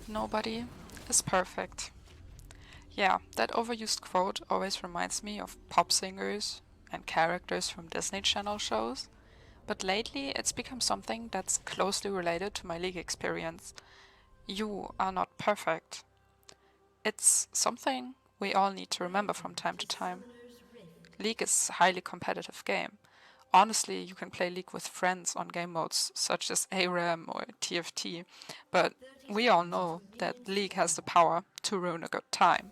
Nobody is perfect. Yeah, that overused quote always reminds me of pop singers and characters from Disney Channel shows, but lately it's become something that's closely related to my League experience. You are not perfect. It's something we all need to remember from time to time. League is a highly competitive game. Honestly, you can play League with friends on game modes such as ARAM or TFT, but we all know that League has the power to ruin a good time.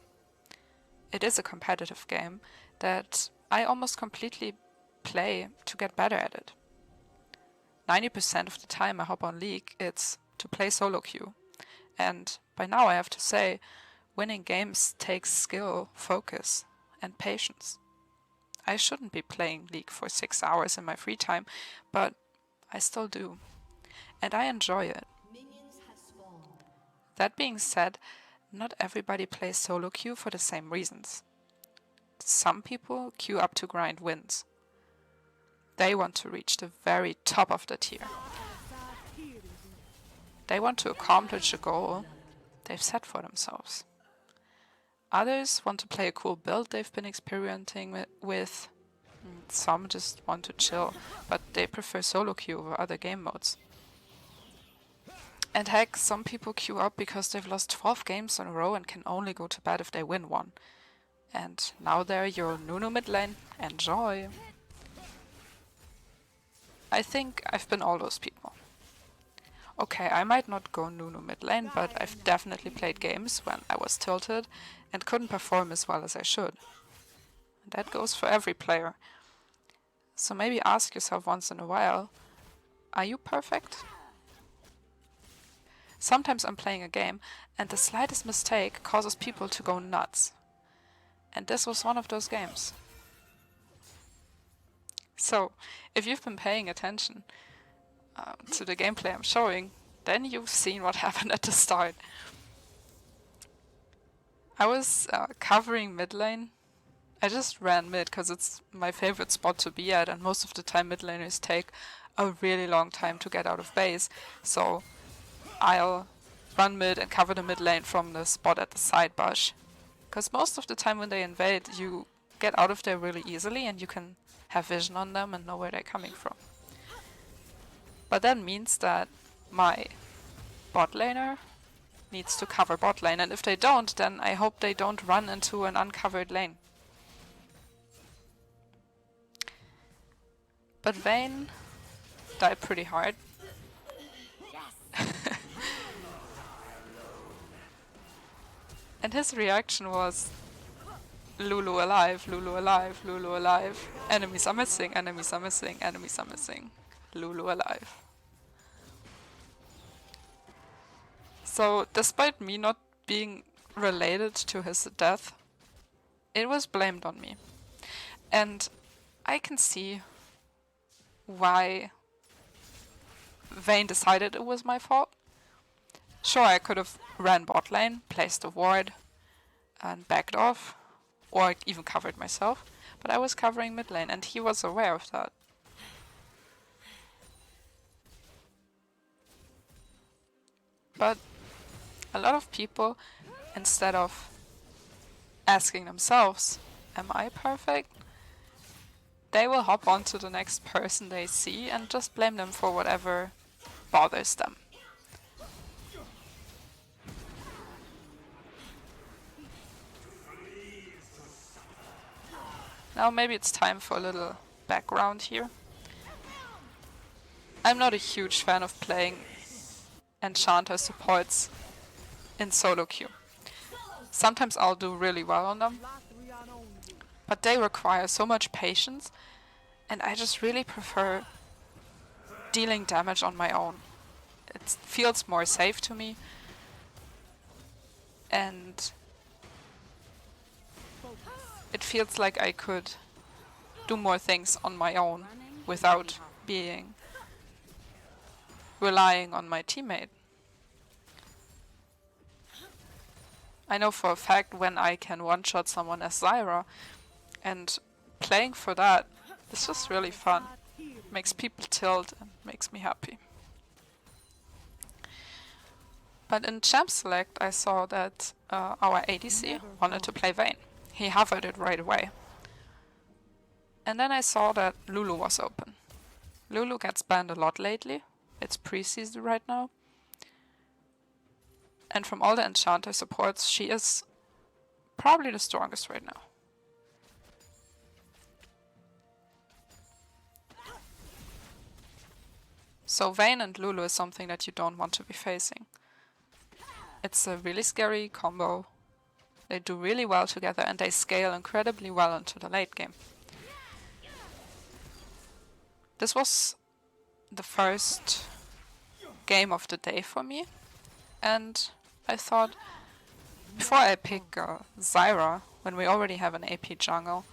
It is a competitive game that I almost completely play to get better at it. 90% of the time I hop on League, it's to play solo queue. And by now I have to say, winning games takes skill, focus, and patience. I shouldn't be playing League for 6 hours in my free time, but I still do. And I enjoy it. That being said, not everybody plays solo queue for the same reasons. Some people queue up to grind wins. They want to reach the very top of the tier. They want to accomplish a goal they've set for themselves. Others want to play a cool build they've been experimenting with. Some just want to chill, but they prefer solo queue over other game modes. And heck, some people queue up because they've lost 12 games in a row and can only go to bed if they win one. And now they're your Nunu mid lane. Enjoy! I think I've been all those people. Okay, I might not go Nunu mid lane, but I've definitely played games when I was tilted and couldn't perform as well as I should. And that goes for every player. So maybe ask yourself once in a while, are you perfect? Sometimes I'm playing a game and the slightest mistake causes people to go nuts. And this was one of those games. So, if you've been paying attention to the gameplay I'm showing, then you've seen what happened at the start. I was covering mid lane. I just ran mid because it's my favorite spot to be at, and most of the time mid laners take a really long time to get out of base. So I'll run mid and cover the mid lane from the spot at the side bush. Because most of the time when they invade, you get out of there really easily and you can have vision on them and know where they're coming from. But that means that my bot laner needs to cover bot lane, and if they don't, then I hope they don't run into an uncovered lane. But Vayne died pretty hard. And his reaction was, Lulu alive, Lulu alive, Lulu alive. Enemies are missing, enemies are missing, enemies are missing. Lulu alive. So, despite me not being related to his death, it was blamed on me. And I can see why Vayne decided it was my fault. Sure, I could have ran bot lane, placed a ward, and backed off, or even covered myself, but I was covering mid lane, and he was aware of that. But a lot of people, instead of asking themselves, am I perfect? They will hop on to the next person they see and just blame them for whatever bothers them. Now maybe it's time for a little background here. I'm not a huge fan of playing enchanter supports in solo queue. Sometimes I'll do really well on them, but they require so much patience, and I just really prefer dealing damage on my own. It feels more safe to me, and it feels like I could do more things on my own without relying on my teammate. I know for a fact when I can one-shot someone as Zyra, and playing for that is just really fun. Makes people tilt and makes me happy. But But in Champ Select, I saw that our ADC wanted to play Vayne. He hovered it right away. And then I saw that Lulu was open. Lulu gets banned a lot lately. It's pre-season right now. And from all the Enchanter supports, she is probably the strongest right now. So Vayne and Lulu is something that you don't want to be facing. It's a really scary combo. They do really well together and they scale incredibly well into the late game. This was the first game of the day for me, and I thought, before I pick Zyra, when we already have an AP jungle,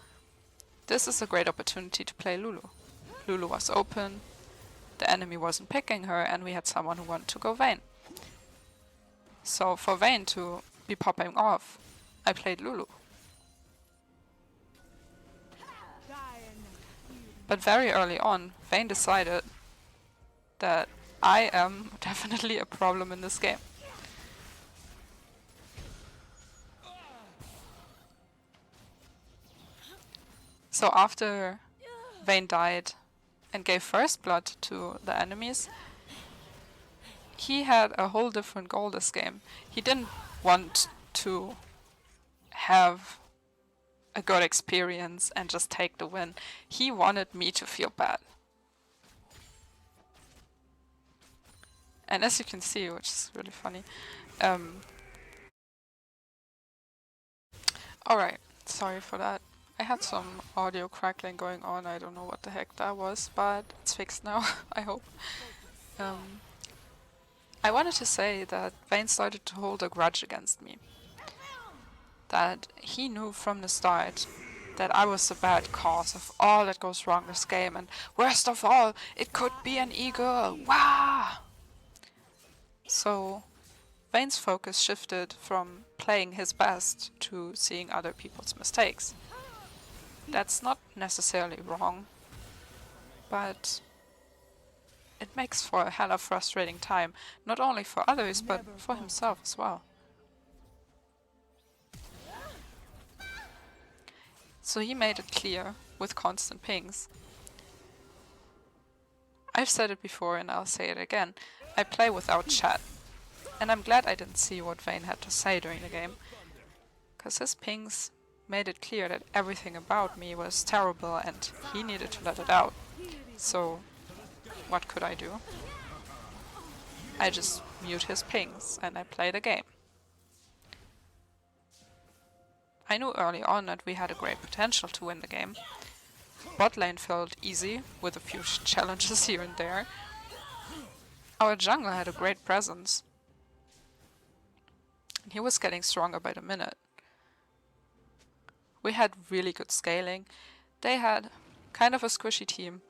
this is a great opportunity to play Lulu. Lulu was open, the enemy wasn't picking her, and we had someone who wanted to go Vayne. So for Vayne to be popping off, I played Lulu. But very early on, Vayne decided that I am definitely a problem in this game. So after Vayne died and gave first blood to the enemies, he had a whole different goal this game. He didn't want to have a good experience and just take the win. He wanted me to feel bad. And as you can see, which is really funny. Alright, sorry for that. I had some audio crackling going on, I don't know what the heck that was, but it's fixed now, I hope. I wanted to say that Vayne started to hold a grudge against me. That he knew from the start that I was the bad cause of all that goes wrong this game, and worst of all, it could be an eagle. Wah! So Vayne's focus shifted from playing his best to seeing other people's mistakes. That's not necessarily wrong, but it makes for a hella frustrating time, not only for others, but for himself as well. So he made it clear, with constant pings. I've said it before and I'll say it again, I play without chat. And I'm glad I didn't see what Vayne had to say during the game, because his pings made it clear that everything about me was terrible and he needed to let it out. So what could I do? I just mute his pings and I play the game. I knew early on that we had a great potential to win the game. Bot lane felt easy, with a few challenges here and there. Our jungle had a great presence. And he was getting stronger by the minute. We had really good scaling. They had kind of a squishy team.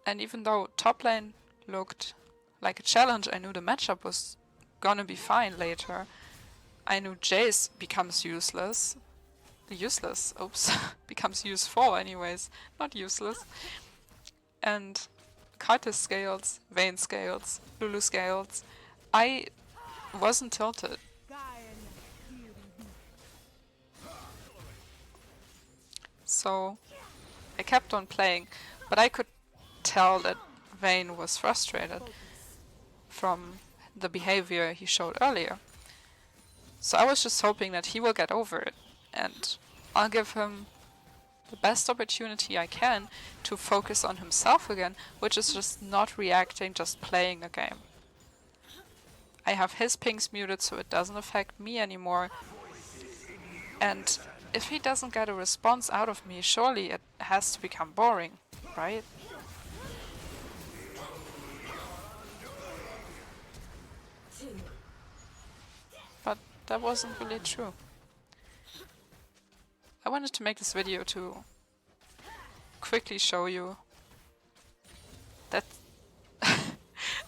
And even though top lane looked like a challenge, I knew the matchup was gonna be fine later. I knew Jace becomes useless. Oops. Becomes useful anyways, not useless. And Karthus scales, Vayne scales, Lulu scales. I wasn't tilted. So I kept on playing, but I could tell that Vayne was frustrated from the behavior he showed earlier. So I was just hoping that he will get over it, and I'll give him the best opportunity I can to focus on himself again, which is just not reacting, just playing the game. I have his pings muted so it doesn't affect me anymore, and if he doesn't get a response out of me, surely it has to become boring, right? But that wasn't really true. I wanted to make this video to quickly show you that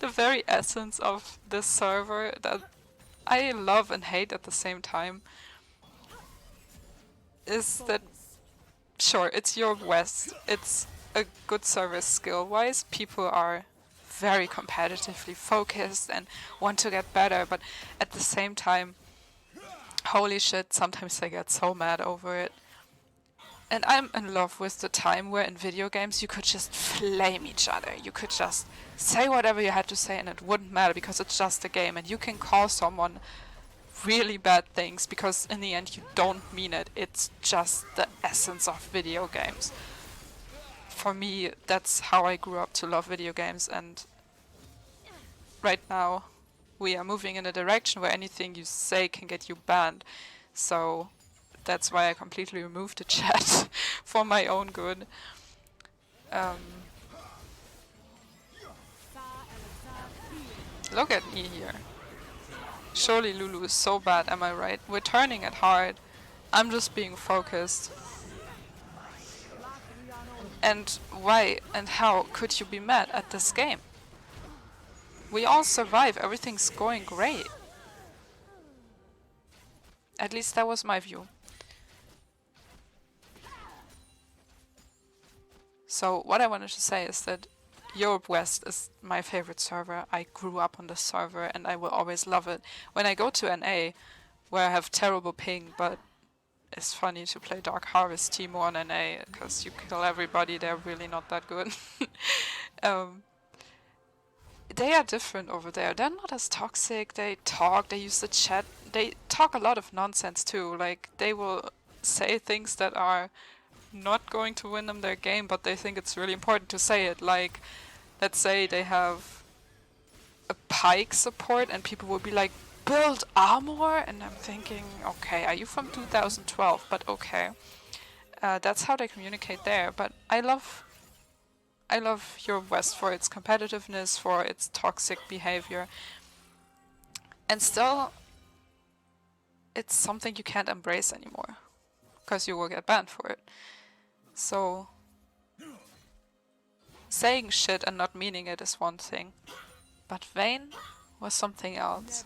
the very essence of this server that I love and hate at the same time is that, sure, it's Europe West, it's a good service skill-wise, people are very competitively focused and want to get better, but at the same time, holy shit, sometimes I get so mad over it. And I'm in love with the time where in video games you could just flame each other. You could just say whatever you had to say and it wouldn't matter because it's just a game, and you can call someone really bad things because in the end you don't mean it. It's just the essence of video games. For me, that's how I grew up to love video games, and right now we are moving in a direction where anything you say can get you banned. So that's why I completely removed the chat for my own good. Look at me here. Surely Lulu is so bad, am I right? We're turning it hard. I'm just being focused. And why and how could you be mad at this game? We all survive, everything's going great. At least that was my view. So what I wanted to say is that Europe West is my favorite server. I grew up on this server and I will always love it. When I go to NA, where I have terrible ping, but it's funny to play Dark Harvest Teemo on NA, because you kill everybody, they're really not that good. They are different over there. They're not as toxic, they talk, they use the chat, they talk a lot of nonsense too. Like, they will say things that are not going to win them their game, but they think it's really important to say it. Like, let's say they have a Pyke support and people will be like, build armor? And I'm thinking, okay, are you from 2012? But okay. That's how they communicate there. But I love Europe West for its competitiveness, for its toxic behavior. And still, it's something you can't embrace anymore, because you will get banned for it. So, saying shit and not meaning it is one thing, but Vayne was something else.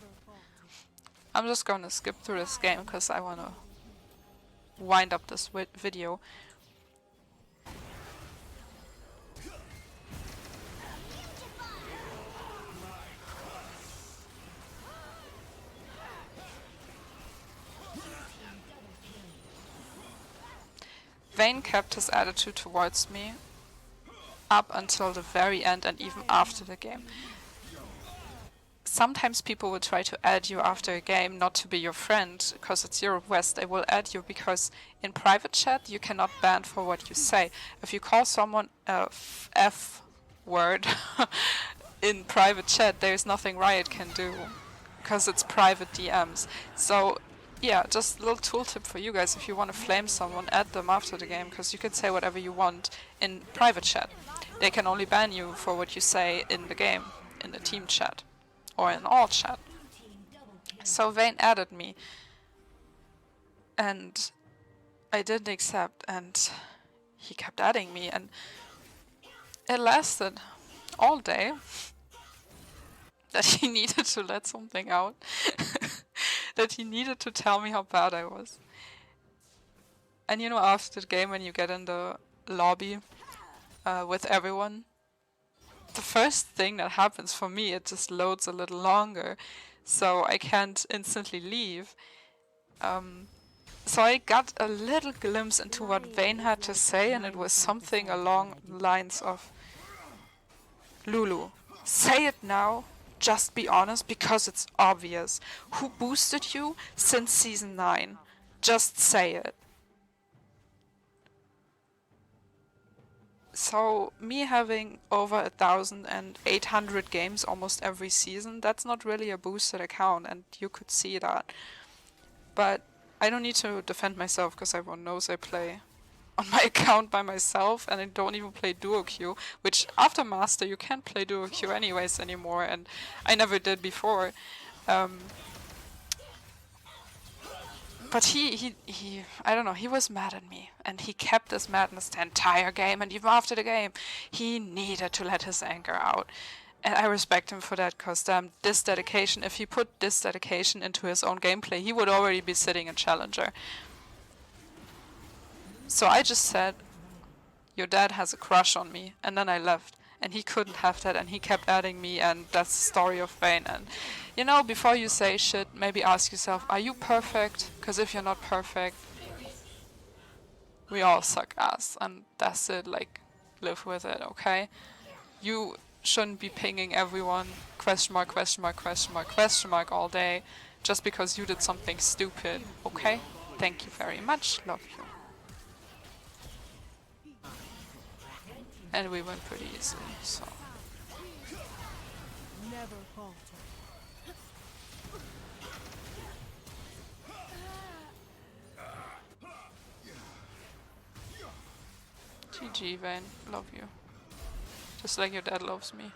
I'm just gonna skip through this game because I wanna wind up this video. Vayne kept his attitude towards me up until the very end and even after the game. Sometimes people will try to add you after a game not to be your friend, because it's Europe West. They will add you because in private chat you cannot ban for what you say. If you call someone a F word in private chat, there is nothing Riot can do, because it's private DMs. So yeah, just a little tooltip for you guys. If you want to flame someone, add them after the game, because you can say whatever you want in private chat. They can only ban you for what you say in the game, in the team chat, or in all chat. So Vayne added me, and I didn't accept, and he kept adding me, and it lasted all day that he needed to let something out. That he needed to tell me how bad I was. And you know, after the game, when you get in the lobby with everyone, the first thing that happens for me, it just loads a little longer, so I can't instantly leave. So I got a little glimpse into what Vayne had to say, and it was something along the lines of, Lulu, say it now. Just be honest, because it's obvious. Who boosted you since season 9? Just say it. So, me having over 1,800 games almost every season, that's not really a boosted account, and you could see that. But I don't need to defend myself, because everyone knows I play on my account by myself, and I don't even play duo queue, which after Master you can't play duo queue anyways anymore, and I never did before. But he I don't know, he was mad at me, and he kept this madness the entire game, and even after the game he needed to let his anger out. And I respect him for that, because this dedication, if he put this dedication into his own gameplay, he would already be sitting in Challenger. So I just said, your dad has a crush on me, and then I left. and he couldn't have that, and he kept adding me, and that's the story of Vayne. And you know, before you say shit, maybe ask yourself, are you perfect? Because if you're not perfect, we all suck ass, and that's it. Like, live with it, okay? You shouldn't be pinging everyone question mark, question mark, question mark, question mark all day just because you did something stupid, okay? Thank you very much, love you. And we went pretty easily, so. Never falter. GG, Vayne, love you. Just like your dad loves me.